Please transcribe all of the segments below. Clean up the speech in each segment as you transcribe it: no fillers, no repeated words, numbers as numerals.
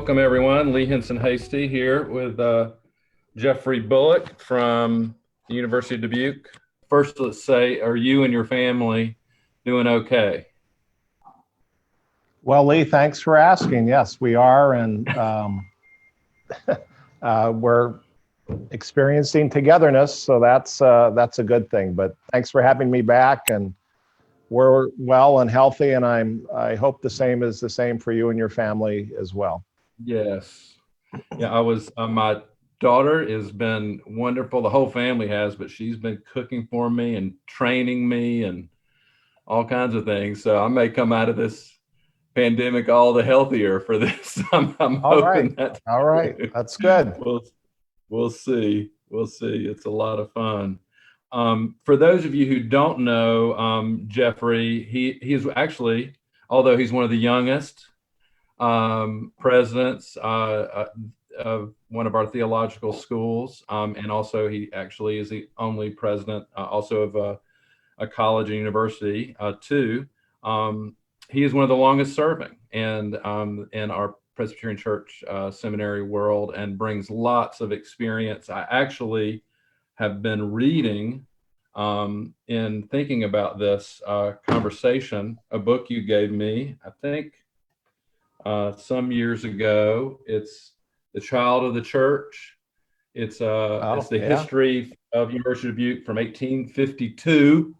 Welcome everyone. Lee Hinson-Hasty here with Jeffrey Bullock from the University of Dubuque. First, let's say, are you and your family doing okay? Well, Lee, thanks for asking. Yes, we are, and we're experiencing togetherness, so that's a good thing. But thanks for having me back, and we're well and healthy, and I hope the same is the same for you and your family as well. Yes. Yeah, my daughter has been wonderful. The whole family has, but she's been cooking for me and training me and all kinds of things. So I may come out of this pandemic all the healthier for this. I'm All hoping right. that. All right. That's good. We'll see. We'll see. It's a lot of fun. For those of you who don't know Jeffrey, he's actually, although he's one of the youngest presidents of one of our theological schools, and also he actually is the only president also of a college and university too. He is one of the longest serving and in our Presbyterian Church seminary world, and brings lots of experience. I actually have been reading in thinking about this conversation, a book you gave me, I think some years ago. It's The Child of the Church. It's the history of University of Dubuque from 1852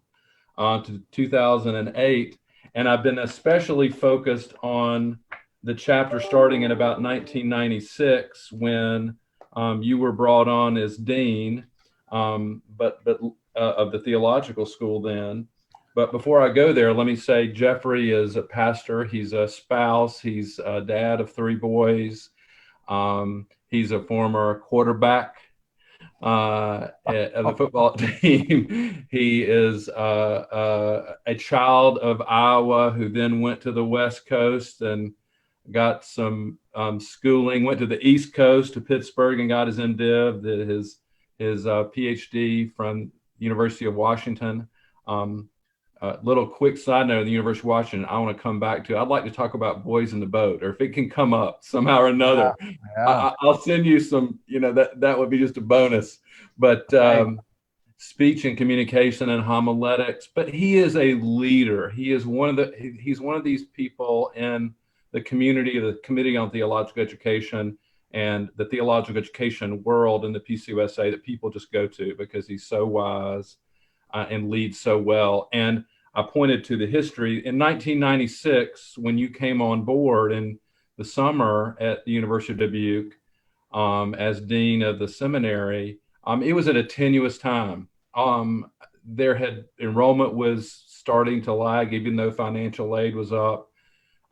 to 2008. And I've been especially focused on the chapter starting in about 1996 when you were brought on as dean, but of the theological school then. But before I go there, let me say Jeffrey is a pastor. He's a spouse. He's a dad of 3 boys. He's a former quarterback of the football team. He is a child of Iowa who then went to the West Coast and got some schooling, went to the East Coast to Pittsburgh and got his MDiv, did his PhD from the University of Washington. Little quick side note, the University of Washington, I want to come back to. I'd like to talk about Boys in the Boat, or if it can come up somehow or another. Yeah. I'll send you some, that would be just a bonus. But speech and communication and homiletics. But he is a leader. He's one of these people in the community of the Committee on Theological Education and the theological education world in the PCUSA that people just go to because he's so wise and leads so well. And I pointed to the history. In 1996, when you came on board in the summer at the University of Dubuque as dean of the seminary, it was at a tenuous time. Enrollment was starting to lag, even though financial aid was up.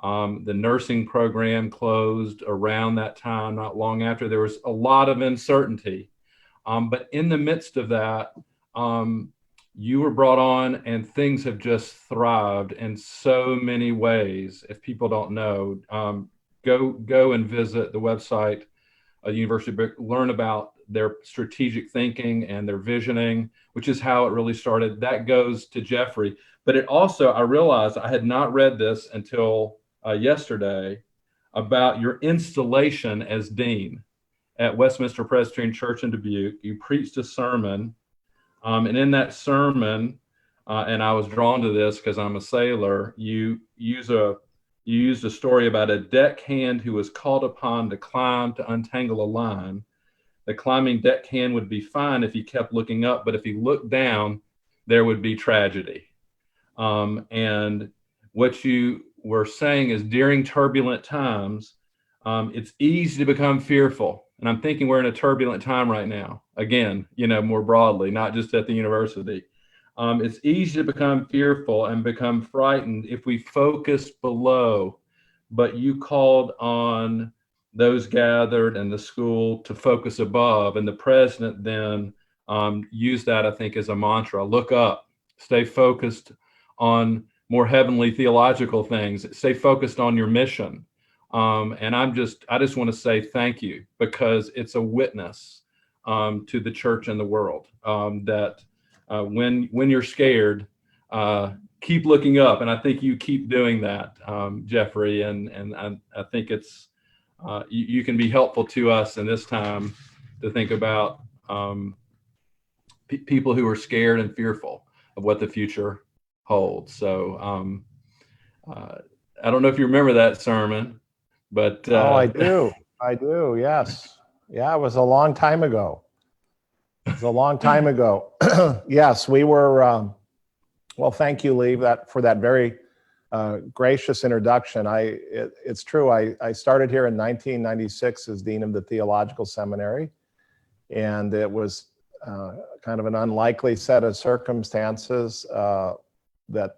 The nursing program closed around that time, not long after. There was a lot of uncertainty. But in the midst of that, you were brought on and things have just thrived in so many ways. If people don't know, go and visit the website of the University of Dubuque, learn about their strategic thinking and their visioning, which is how it really started. That goes to Jeffrey. But it also, I realized I had not read this until yesterday about your installation as dean at Westminster Presbyterian Church in Dubuque. You preached a sermon. And in that sermon, and I was drawn to this because I'm a sailor, you used a story about a deckhand who was called upon to climb to untangle a line. The climbing deckhand would be fine if he kept looking up, but if he looked down, there would be tragedy. And what you were saying is during turbulent times, it's easy to become fearful. And I'm thinking we're in a turbulent time right now. Again, more broadly, not just at the university. It's easy to become fearful and become frightened if we focus below, but you called on those gathered in the school to focus above. And the president then used that, I think, as a mantra. Look up, stay focused on more heavenly theological things, stay focused on your mission. And I just want to say thank you, because it's a witness to the church and the world that when you're scared, keep looking up. And I think you keep doing that, Jeffrey. And I think it's you can be helpful to us in this time to think about people who are scared and fearful of what the future holds. So I don't know if you remember that sermon, but Oh, I do. I do. Yes. Yeah, it was a long time ago. It was a long time ago. Yes, we were. Well, thank you, Lee, for that very gracious introduction. It's true. I started here in 1996 as dean of the Theological Seminary, and it was kind of an unlikely set of circumstances that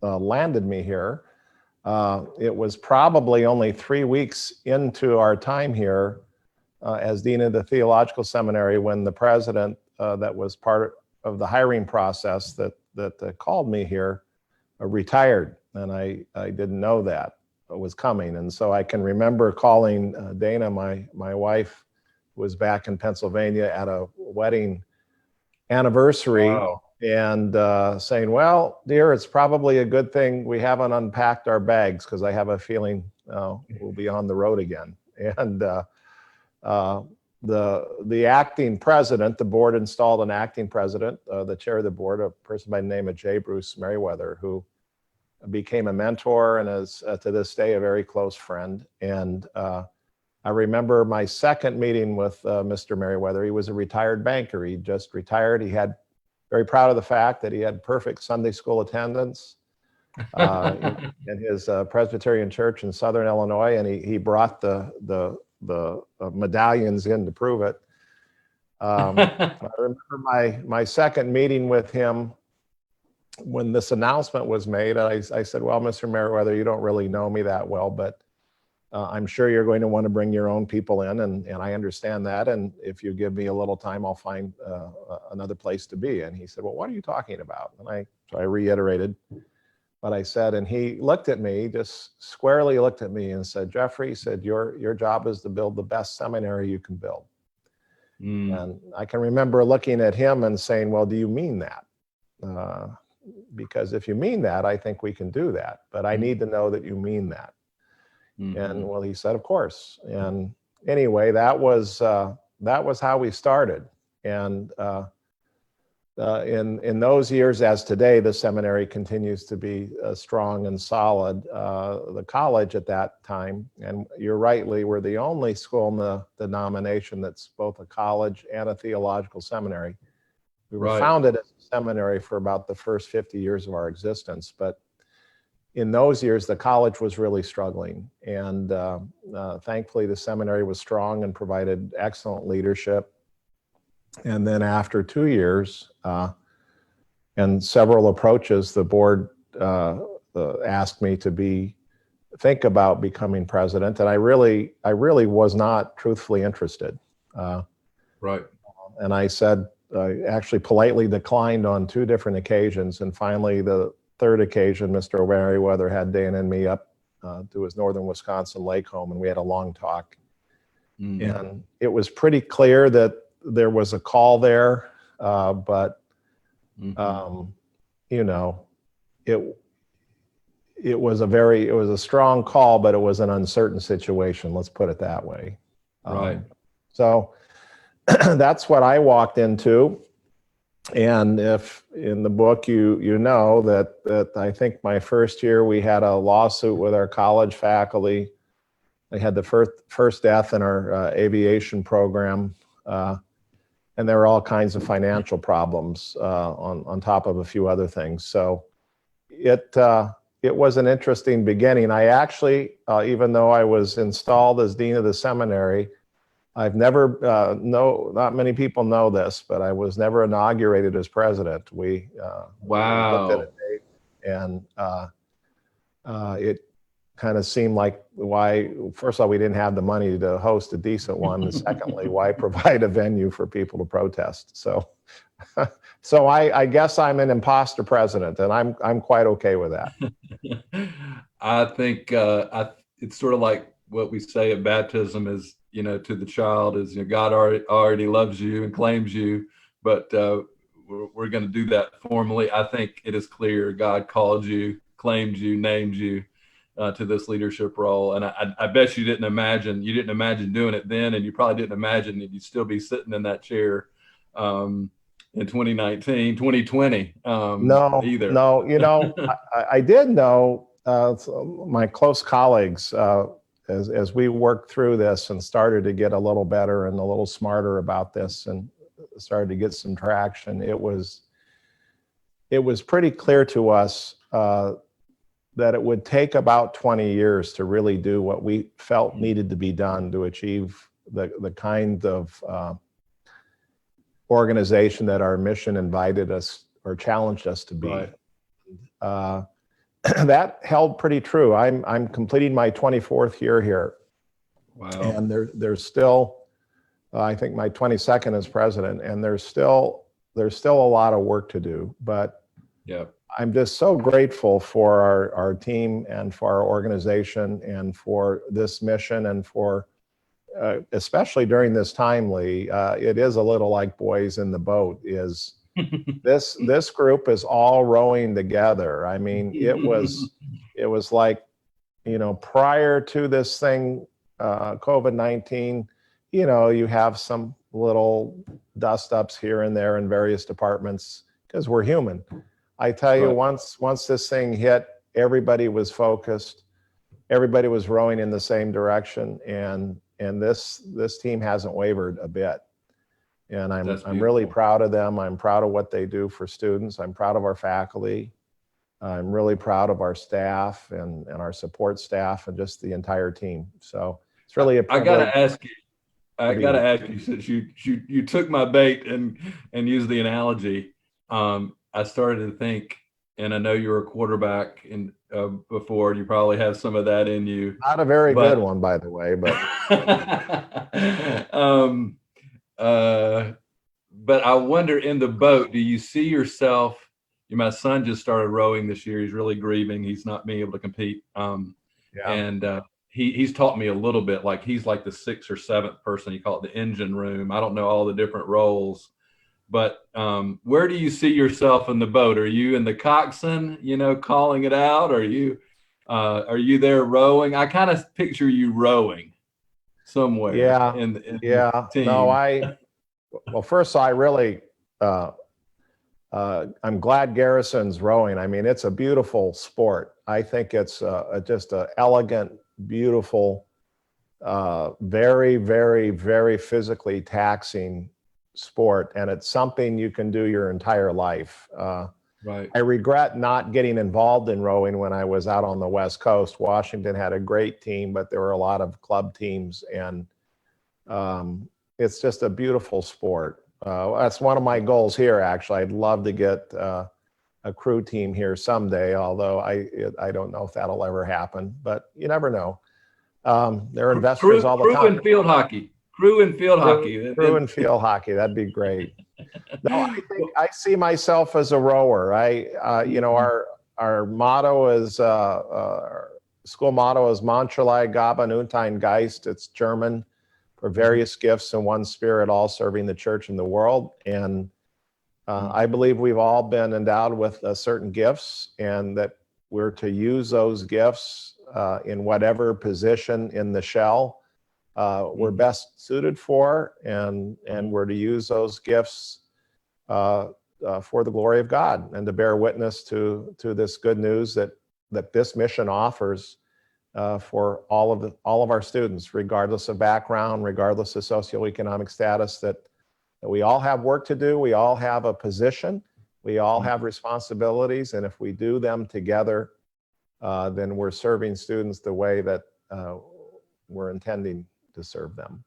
landed me here. It was probably only 3 weeks into our time here as dean of the Theological Seminary when the president that was part of the hiring process that called me here retired, and I didn't know that was coming. And so I can remember calling Dana, my wife, who was back in Pennsylvania at a wedding anniversary. Wow. And saying, well, dear, it's probably a good thing we haven't unpacked our bags, because I have a feeling we'll be on the road again. And the acting president, the board installed an acting president, the chair of the board, a person by the name of J. Bruce Merriweather, who became a mentor and is to this day a very close friend. And I remember my second meeting with Mr. Merriweather. He was a retired banker. He just retired. He had very proud of the fact that he had perfect Sunday school attendance in his Presbyterian church in Southern Illinois, and he brought the medallions in to prove it. I remember my second meeting with him when this announcement was made. I said, well, Mr. Merriweather, you don't really know me that well, but I'm sure you're going to want to bring your own people in, and I understand that. And if you give me a little time, I'll find another place to be. And he said, well, what are you talking about? And so I reiterated what I said, and he looked at me, just squarely looked at me and said, Jeffrey, he said, your job is to build the best seminary you can build. And I can remember looking at him and saying, well, do you mean that? Because if you mean that, I think we can do that, but I need to know that you mean that. And well, he said, of course. And anyway, that was how we started. And in those years, as today, the seminary continues to be strong and solid. The college at that time, and you're right, Lee, we're the only school in the denomination that's both a college and a theological seminary. We were founded as a seminary for about the first 50 years of our existence, but in those years, the college was really struggling. And thankfully, the seminary was strong and provided excellent leadership. And then after 2 years and several approaches, the board asked me to think about becoming president. And I really was not truthfully interested. And I said, I actually politely declined on 2 different occasions. And finally, the third occasion, Mr. Merriweather had Dana and me up to his northern Wisconsin lake home, and we had a long talk. And it was pretty clear that there was a call there, but you know, it was a strong call, but it was an uncertain situation. Let's put it that way. So that's what I walked into. And if in the book you know that I think my first year we had a lawsuit with our college faculty. They had the first death in our aviation program, and there were all kinds of financial problems on top of a few other things. So it was an interesting beginning. I actually, even though I was installed as dean of the seminary, I've never, not many people know this, but I was never inaugurated as president. We looked at a date, and it kind of seemed like first of all, we didn't have the money to host a decent one. And secondly, why provide a venue for people to protest? So I guess I'm an imposter president, and I'm quite okay with that. I think it's sort of like what we say at baptism is, to the child is, God already loves you and claims you, but we're going to do that formally. I think it is clear God called you, claimed you, named you, to this leadership role. And I bet you didn't imagine doing it then, and you probably didn't imagine that you'd still be sitting in that chair in 2019, 2020 No, either. no, I did know my close colleagues as we worked through this and started to get a little better and a little smarter about this and started to get some traction. It was pretty clear to us that it would take about 20 years to really do what we felt needed to be done to achieve the kind of organization that our mission invited us or challenged us to be. Right. That held pretty true. I'm completing my 24th year here. Wow. And there's still, I think my 22nd as president, and there's still a lot of work to do. But yeah, I'm just so grateful for our team and for our organization and for this mission and for, especially during this time, Lee, it is a little like boys in the boat. Is this group is all rowing together. I mean, it was like, prior to this thing, COVID-19, you have some little dust ups here and there in various departments because we're human. I tell you, once this thing hit, everybody was focused, everybody was rowing in the same direction, and this team hasn't wavered a bit. And I'm really proud of them. I'm proud of what they do for students. I'm proud of our faculty. I'm really proud of our staff and our support staff and just the entire team. So it's really a privilege. I gotta ask you, since you took my bait and used the analogy. I started to think, and I know you were a quarterback before. You probably have some of that in you. Not a very good one, by the way, but. But I wonder, in the boat, do you see yourself? My son just started rowing this year. He's really grieving. He's not being able to compete. And he's taught me a little bit. Like, he's like the 6th or 7th person. He called it the engine room. I don't know all the different roles. But where do you see yourself in the boat? Are you in the coxswain, calling it out? Are you there rowing? I kind of picture you rowing somewhere. Yeah. In team. No, well, first, I really, I'm glad Garrison's rowing. I mean, it's a beautiful sport. I think it's just an elegant, beautiful, very, very, very physically taxing sport, and it's something you can do your entire life. Right. I regret not getting involved in rowing when I was out on the West Coast. Washington had a great team, but there were a lot of club teams, and it's just a beautiful sport. That's one of my goals here, actually. I'd love to get a crew team here someday, although I don't know if that'll ever happen, but you never know. There are investors all the time. Crew and field hockey. Crew and field hockey. That'd be great. No, I think I see myself as a rower. Our motto is, our school motto is Mancherlei Gaben und ein Geist. It's German for various gifts and one spirit, all serving the church and the world. And I believe we've all been endowed with certain gifts, and that we're to use those gifts in whatever position in the shell we're best suited for, and we're to use those gifts for the glory of God and to bear witness to this good news that this mission offers for all of our students, regardless of background, regardless of socioeconomic status, that we all have work to do, we all have a position, we all have responsibilities, and if we do them together, then we're serving students the way that we're intending to serve them.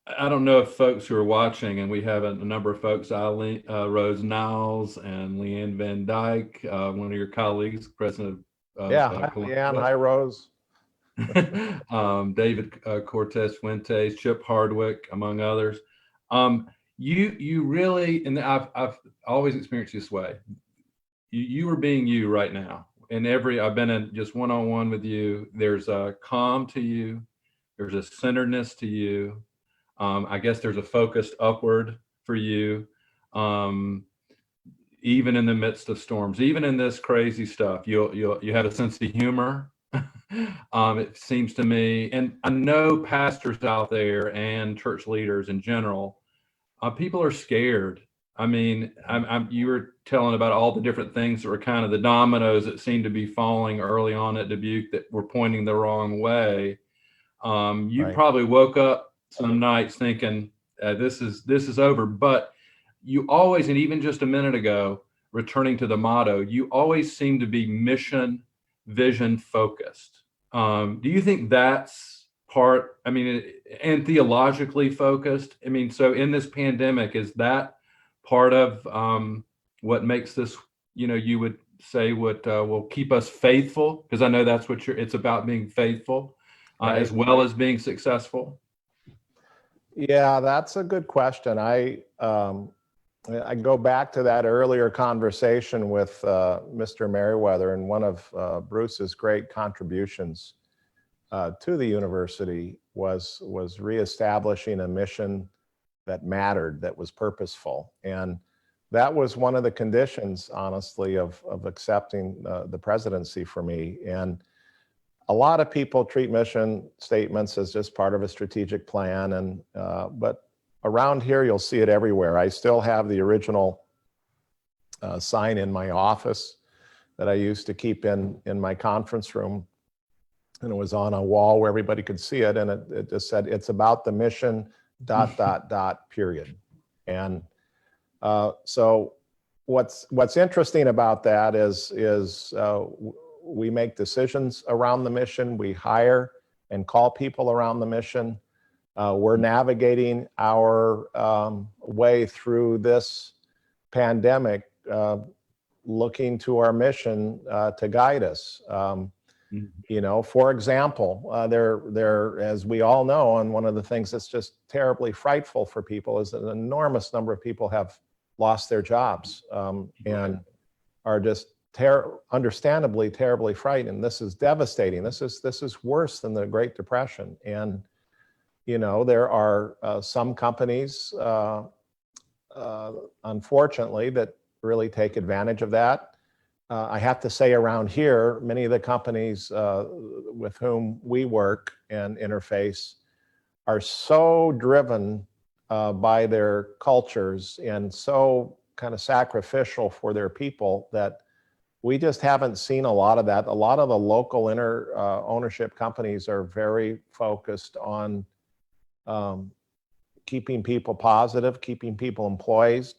I don't know if folks who are watching, and we have a number of folks, Rose Niles and Leanne Van Dyke, one of your colleagues, president of hi Leanne, hi Rose. David Cortez Fuentes, Chip Hardwick, among others. You really, and I've always experienced this way. You are being you right now. I've been in just one-on-one with you. There's a calm to you. There's a centeredness to you. I guess there's a focused upward for you. even in the midst of storms, even in this crazy stuff, you have a sense of humor. It seems to me, and I know pastors out there and church leaders in general, people are scared. I mean, you were telling about all the different things that were kind of the dominoes that seemed to be falling early on at Dubuque that were pointing the wrong way. You Right. probably woke up some nights thinking this is over, but you always, and even just a minute ago, returning to the motto, you always seem to be mission, vision focused. Do you think that's part, I mean, and theologically focused? I mean, so in this pandemic, is that part of what makes this, you would say what will keep us faithful? Because I know that's what it's about, being faithful Right. as well as being successful. Yeah, that's a good question. I go back to that earlier conversation with Mr. Merriweather, and one of Bruce's great contributions to the university was reestablishing a mission that mattered, that was purposeful. And that was one of the conditions, honestly, of accepting the presidency for me. And a lot of people treat mission statements as just part of a strategic plan, and but around here you'll see it everywhere. I still have the original sign in my office that I used to keep in my conference room, and it was on a wall where everybody could see it, and it just said, "It's about the mission, ... period." And so what's interesting about that is we make decisions around the mission. We hire and call people around the mission. We're navigating our way through this pandemic, looking to our mission to guide us. For example, there, as we all know, and one of the things that's just terribly frightful for people is that an enormous number of people have lost their jobs and are just understandably terribly frightened. This is devastating. This is worse than the Great Depression. And there are some companies, unfortunately, that really take advantage of that. I have to say, around here, many of the companies with whom we work and interface are so driven by their cultures and so kind of sacrificial for their people that we just haven't seen a lot of that. A lot of the local ownership companies are very focused on keeping people positive, keeping people employed.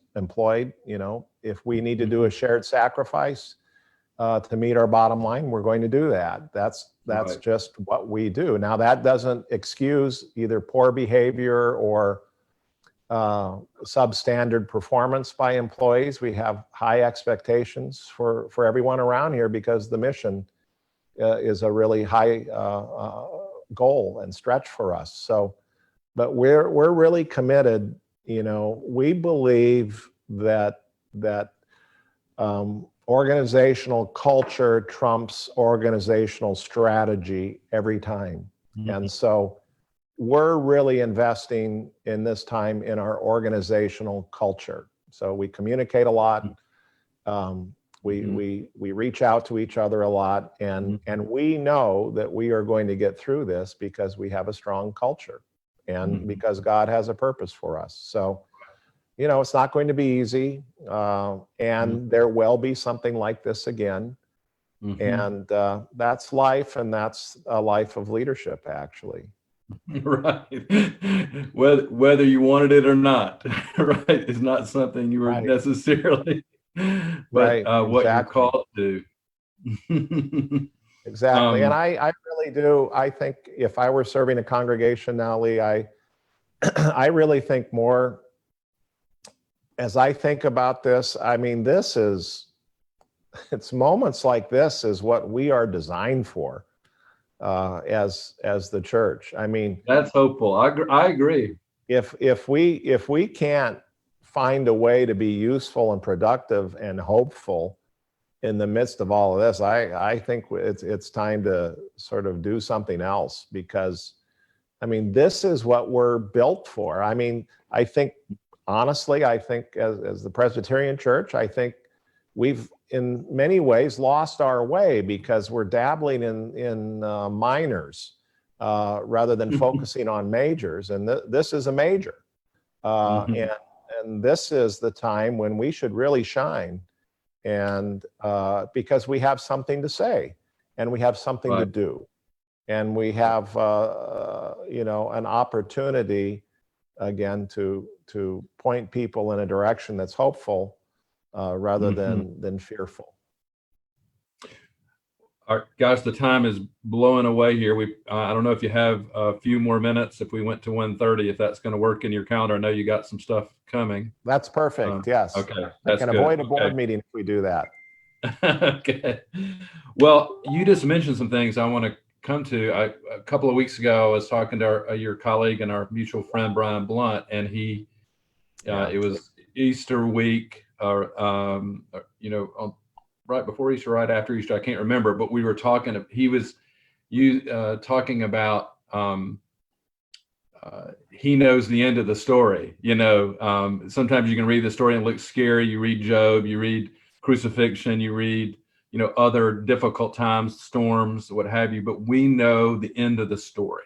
If we need to do a shared sacrifice to meet our bottom line, we're going to do that. That's right. Just what we do. Now, that doesn't excuse either poor behavior or substandard performance by employees. We have high expectations for everyone around here because the mission is a really high goal and stretch for us. So, but we're really committed. We believe that organizational culture trumps organizational strategy every time. Mm-hmm. And so we're really investing in this time in our organizational culture. So we communicate a lot. We reach out to each other a lot, and we know that we are going to get through this because we have a strong culture and because God has a purpose for us. So, it's not going to be easy, and there will be something like this again. And that's life, and that's a life of leadership, actually. Right. Whether you wanted it or not, right, is not something you were necessarily, but what you're called to. Exactly. And I really do. I think if I were serving a congregation now, Lee, I really think more, as I think about this, I mean, it's moments like this is what we are designed for. As the church. I mean, that's hopeful. I agree. If we can't find a way to be useful and productive and hopeful in the midst of all of this, I think it's time to sort of do something else, because I mean, this is what we're built for. I mean, I think honestly, as the Presbyterian Church, I think we've in many ways lost our way because we're dabbling in minors rather than focusing on majors. And this is a major. And this is the time when we should really shine. And because we have something to say and we have something to do. And we have, an opportunity, again, to point people in a direction that's hopeful rather than fearful. All right, guys, the time is blowing away here. I don't know if you have a few more minutes, if we went to 1:30, if that's going to work in your calendar. I know you got some stuff coming. That's perfect, yes. Okay, I can avoid a board meeting if we do that. Okay. Well, you just mentioned some things I want to come to. A couple of weeks ago, I was talking to your colleague and our mutual friend, Brian Blunt, and it was Easter week, right before Easter, right after Easter, I can't remember, but we were talking, he was talking about he knows the end of the story. Sometimes you can read the story and it looks scary. You read Job, you read crucifixion, you read, other difficult times, storms, what have you, but we know the end of the story.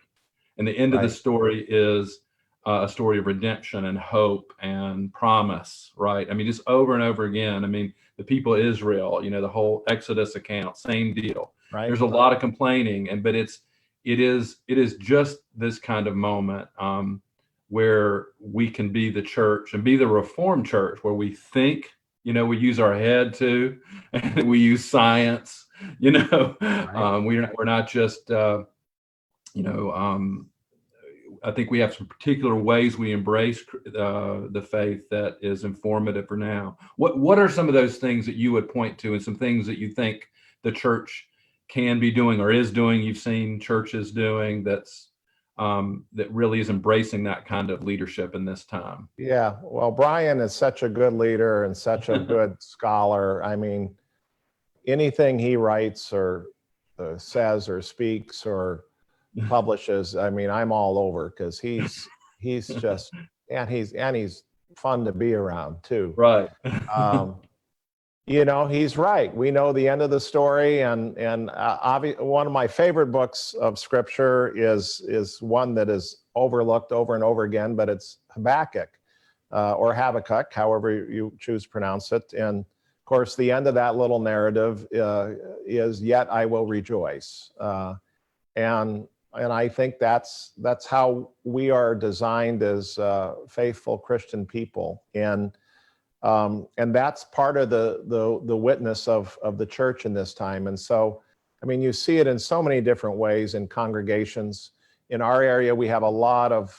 And the end of the story is a story of redemption and hope and promise, right? I mean, just over and over again. I mean, the people of Israel, the whole Exodus account, same deal. Right. There's a lot of complaining, but it is just this kind of moment where we can be the church and be the Reformed church, where we think, we use our head too, and we use science. We're not just I think we have some particular ways we embrace the faith that is informative for now. What are some of those things that you would point to, and some things that you think the church can be doing or is doing, you've seen churches doing, that really is embracing that kind of leadership in this time? Yeah, well, Brian is such a good leader and such a good scholar. I mean, anything he writes or says or speaks or publishes, I mean, I'm all over, because he's just, and he's fun to be around too. Right. He's right. We know the end of the story, and one of my favorite books of scripture is one that is overlooked over and over again, but it's Habakkuk or Habakkuk, however you choose to pronounce it. And of course, the end of that little narrative is, "Yet I will rejoice," and I think that's how we are designed as faithful Christian people, and that's part of the witness of the church in this time. And so, I mean, you see it in so many different ways in congregations. In our area, we have a lot of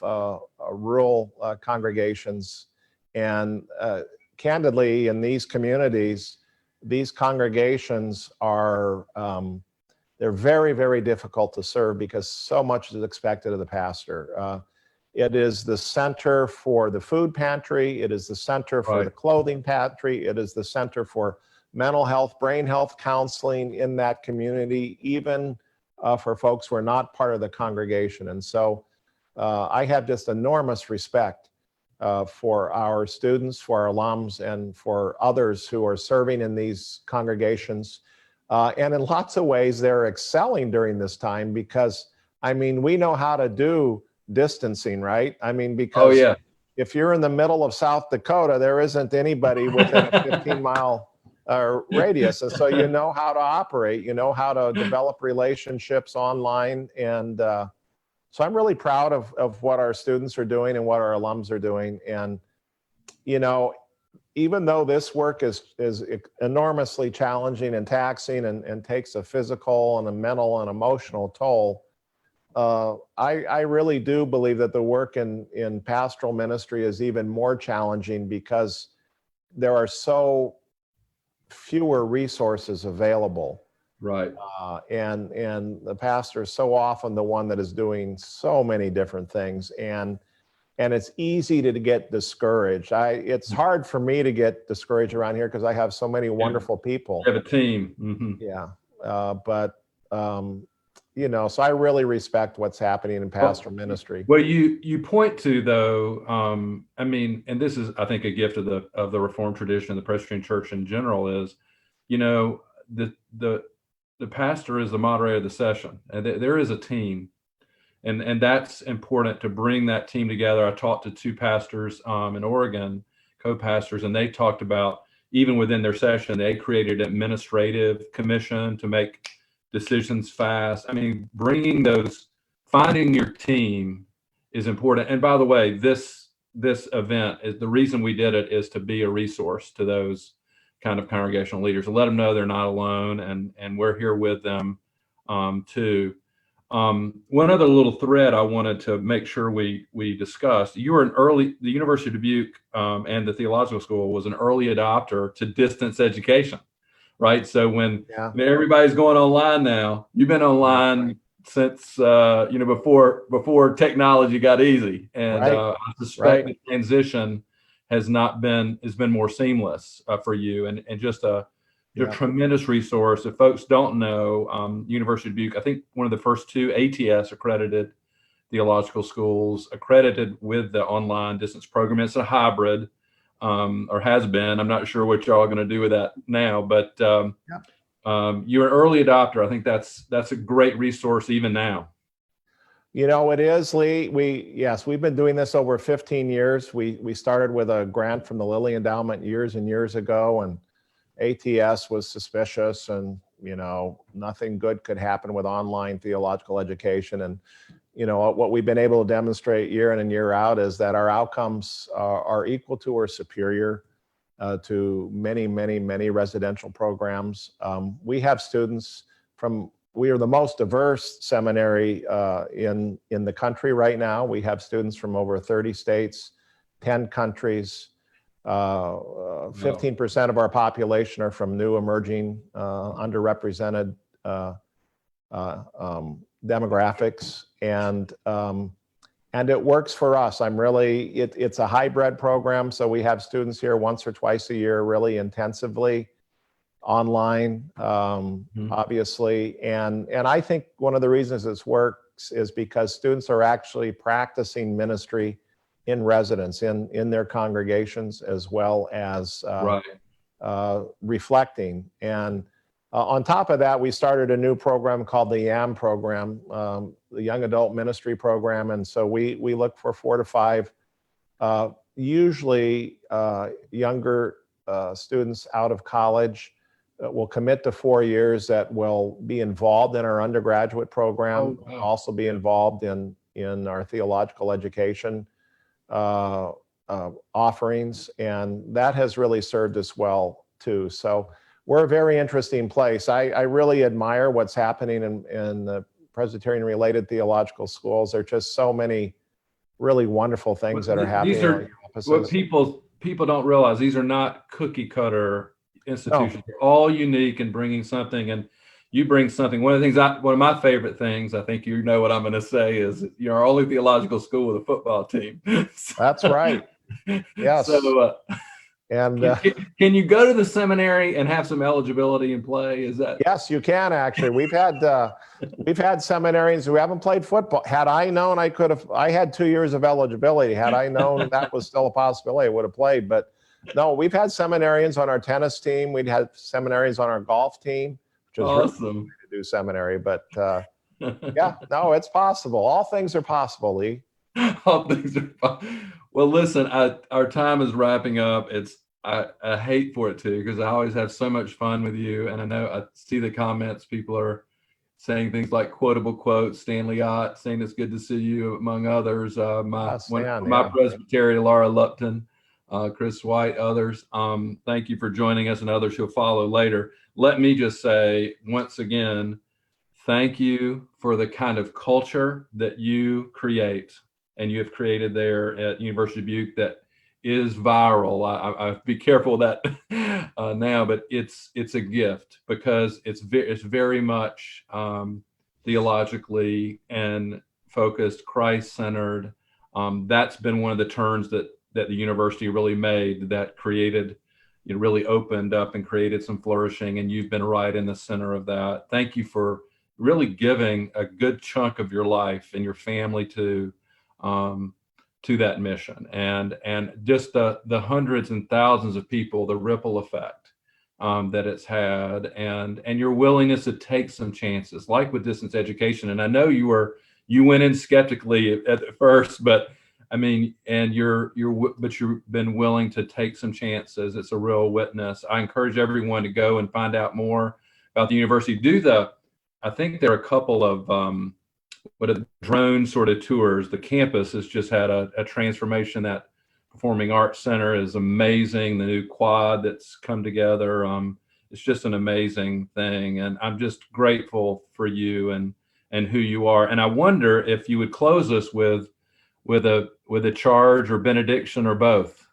rural congregations, and candidly, in these communities, these congregations are they're very, very difficult to serve because so much is expected of the pastor. It is the center for the food pantry. It is the center for the clothing pantry. It is the center for mental health, brain health counseling in that community, even for folks who are not part of the congregation. And so I have just enormous respect for our students, for our alums, and for others who are serving in these congregations. And in lots of ways, they're excelling during this time because, I mean, we know how to do distancing, right? I mean, because if you're in the middle of South Dakota, there isn't anybody within a 15-mile radius. And so you know how to operate, you know how to develop relationships online. And so I'm really proud of what our students are doing and what our alums are doing. And, even though this work is enormously challenging and taxing and takes a physical and a mental and emotional toll, I really do believe that the work in pastoral ministry is even more challenging because there are so fewer resources available. Right. And the pastor is so often the one that is doing so many different things. And it's easy to get discouraged. It's hard for me to get discouraged around here because I have so many wonderful people. You have a team. Mm-hmm. Yeah. But so I really respect what's happening in pastoral ministry. Well, you point to, though, I mean, and this is, I think, a gift of the Reformed tradition, the Presbyterian Church in general, is, the pastor is the moderator of the session, and there is a team, and that's important to bring that team together. I talked to two pastors in Oregon, co-pastors, and they talked about, even within their session, they created an administrative commission to make decisions fast. I mean, finding your team is important. And by the way, this event is the reason we did it, is to be a resource to those kind of congregational leaders, to let them know they're not alone, and we're here with them too. One other little thread I wanted to make sure we discussed: you were the University of Dubuque and the Theological School was an early adopter to distance education, right? So when everybody's going online now, you've been online since before technology got easy, and I suspect the transition has been more seamless for you, and just a tremendous resource. If folks don't know, University of Dubuque, I think one of the first two ATS accredited theological schools accredited with the online distance program. It's a hybrid, or has been. I'm not sure what y'all are going to do with that now, but you're an early adopter. I think that's a great resource even now. It is, Lee. We've been doing this over 15 years. We started with a grant from the Lilly Endowment years and years ago, and ATS was suspicious, and nothing good could happen with online theological education. And what we've been able to demonstrate year in and year out is that our outcomes are equal to or superior to many, many, many residential programs. We have students we are the most diverse seminary in the country right now. We have students from over 30 states, 10 countries. 15% of our population are from new, emerging, underrepresented demographics, and it works for us. It's a hybrid program, so we have students here once or twice a year, really intensively online, obviously, and I think one of the reasons this works is because students are actually practicing ministry in residence, in their congregations, as well as reflecting. And on top of that, we started a new program called the YAM program, the Young Adult Ministry Program. And so we look for 4 to 5, usually younger students out of college, will commit to 4 years, that will be involved in our undergraduate program, also be involved in our theological education offerings, and that has really served us well too. So we're a very interesting place. I really admire what's happening in the Presbyterian related theological schools. There are just so many really wonderful things that are happening. These are what people don't realize. These are not cookie cutter institutions. No. They're all unique in bringing something, and you bring something. One of my favorite things, I think you know what I'm going to say, is you're our only theological school with a football team. That's right. Yes. So, can you go to the seminary and have some eligibility and play? Is that? Yes, you can actually. We've had seminarians who haven't played football. Had I known, I had 2 years of eligibility. Had I known that was still a possibility, I would have played. But no, we've had seminarians on our tennis team. We'd had seminarians on our golf team, which is awesome really to do seminary. But it's possible. All things are possible, Lee. All things are possible. Well, listen, our time is wrapping up. I hate for it too, because I always have so much fun with you. And I know I see the comments. People are saying things like quotable quotes, Stanley Ott saying it's good to see you, among others. My Presbyterian, Laura Lupton, Chris White, others. Thank you for joining us, and others who'll follow later. Let me just say once again, thank you for the kind of culture that you create and you have created there at University of Dubuque that is viral. I be careful of that now, but it's a gift, because it's very much theologically and focused, Christ-centered. That's been one of the turns that the university really made, that created, really opened up and created some flourishing, and you've been right in the center of that. Thank you for really giving a good chunk of your life and your family to that mission, and just the hundreds and thousands of people, the ripple effect that it's had, and your willingness to take some chances, like with distance education. And I know you went in skeptically at first, but I mean, and but you've been willing to take some chances. It's a real witness. I encourage everyone to go and find out more about the university. I think there are a couple of drone sort of tours. The campus has just had a transformation. That Performing Arts Center is amazing. The new quad that's come together, it's just an amazing thing. And I'm just grateful for you and who you are. And I wonder if you would close us with a charge or benediction or both.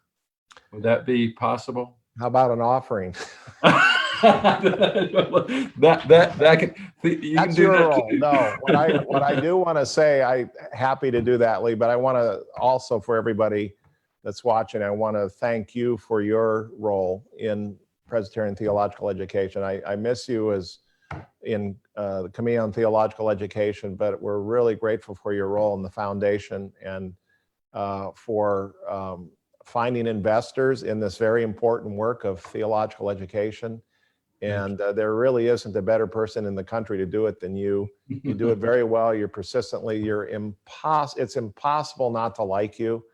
Would that be possible? How about an offering? that can, you That's can do your that role. too. No, what I do want to say, I'm happy to do that, Lee, but I want to also, for everybody that's watching, I want to thank you for your role in Presbyterian theological education. I miss you as in the Committee on Theological Education, but we're really grateful for your role in the foundation and for finding investors in this very important work of theological education. And there really isn't a better person in the country to do it than you. You do it very well. You're persistently. It's impossible not to like you,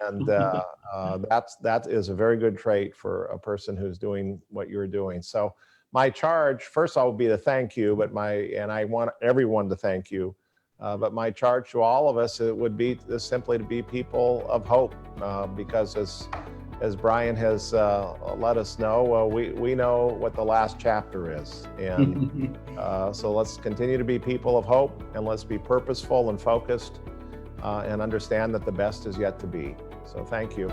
and that is a very good trait for a person who's doing what you're doing. So my charge, first of all, would be to thank you, and I want everyone to thank you. But my charge to all of us, it would be simply to be people of hope, because as Brian has let us know, we know what the last chapter is. And so let's continue to be people of hope, and let's be purposeful and focused, and understand that the best is yet to be. So thank you.